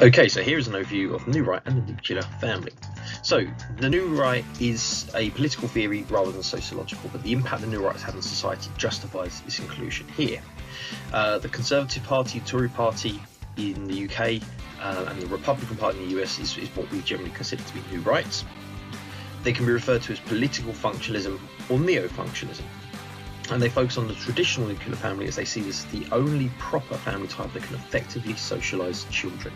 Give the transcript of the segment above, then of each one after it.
Okay, so here is an overview of the New Right and the nuclear family. So, the New Right is a political theory rather than sociological, but the impact the New Right has had on society justifies its inclusion here. The Conservative Party, Tory Party in the UK, and the Republican Party in the US is what we generally consider to be New Rights. They can be referred to as political functionalism or neo-functionalism. And they focus on the traditional nuclear family as they see this as the only proper family type that can effectively socialise children.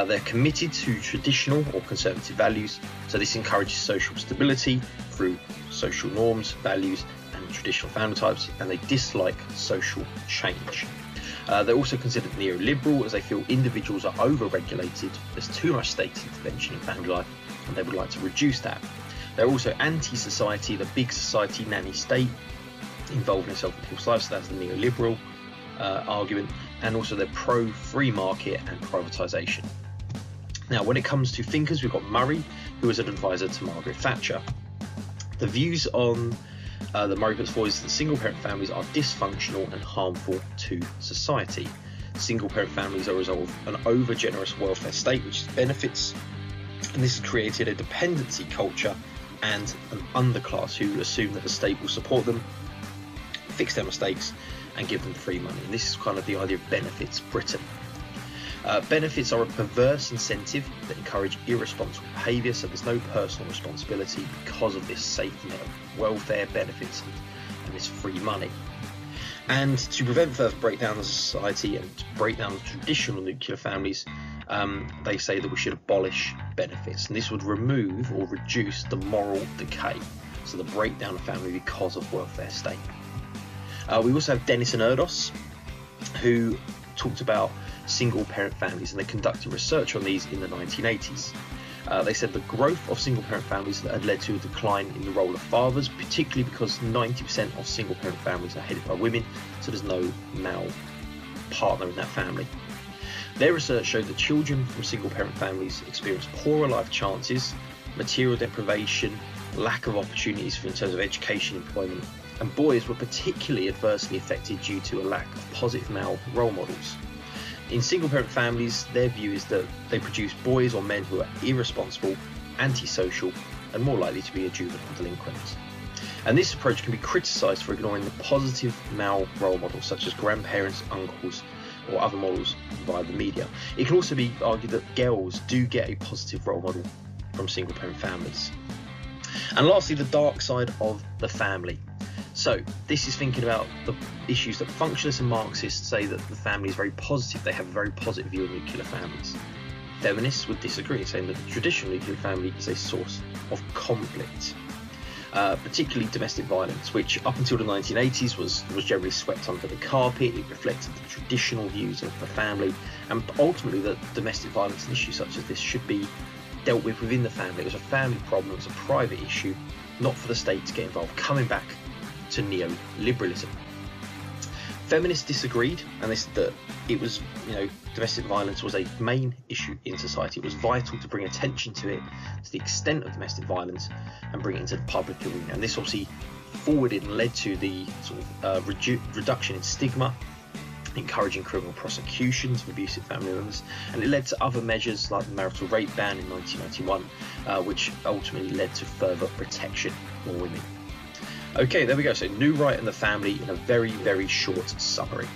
They're committed to traditional or conservative values, so this encourages social stability through social norms, values and traditional family types, and they dislike social change. They're also considered neoliberal as they feel individuals are over-regulated, there's too much state intervention in family life, and they would like to reduce that. They're also anti-society, the big society nanny state involved in itself in people's lives, so that's the neoliberal argument, and also they're pro-free market and privatisation. Now, when it comes to thinkers, we've got Murray, who was an advisor to Margaret Thatcher. The views on that Murray puts forward is that single-parent families are dysfunctional and harmful to society. Single-parent families are a result of an over-generous welfare state, which benefits, and this has created a dependency culture and an underclass who assume that the state will support them, fix their mistakes and give them free money. And this is kind of the idea of benefits Britain. Benefits are a perverse incentive that encourage irresponsible behaviour, so there's no personal responsibility because of this safety net of welfare benefits and this free money. And to prevent further breakdown of society and to break down the traditional nuclear families, they say that we should abolish benefits, and this would remove or reduce the moral decay, so the breakdown of family because of welfare state. We also have Dennis and Erdos, who talked about single parent families, and they conducted research on these in the 1980s. They said the growth of single parent families had led to a decline in the role of fathers, particularly because 90% of single parent families are headed by women, so there's no male partner in that family. Their research showed that children from single parent families experience poorer life chances, material deprivation, lack of opportunities in terms of education, employment, and boys were particularly adversely affected due to a lack of positive male role models. In single-parent families, their view is that they produce boys or men who are irresponsible, antisocial, and more likely to be a juvenile delinquent. And this approach can be criticised for ignoring the positive male role models such as grandparents, uncles, or other models via the media. It can also be argued that girls do get a positive role model from single-parent families. And lastly, the dark side of the family. So this is thinking about the issues that functionalists and Marxists say that the family is very positive. They have a very positive view of nuclear families. Feminists would disagree, saying that the traditional nuclear family is a source of conflict, particularly domestic violence, which up until the 1980s was generally swept under the carpet. It reflected the traditional views of the family, and ultimately that domestic violence and issues such as this should be dealt with within the family. It was a family problem, it was a private issue, not for the state to get involved. Coming back to neoliberalism. Feminists disagreed, and they said that it was, domestic violence was a main issue in society. It was vital to bring attention to it, to the extent of domestic violence, and bring it into the public arena. And this obviously forwarded and led to the sort of reduction in stigma, encouraging criminal prosecutions of abusive family members, and it led to other measures like the marital rape ban in 1991, which ultimately led to further protection for women. Okay, there we go. So New Right and the family in a very, very short summary.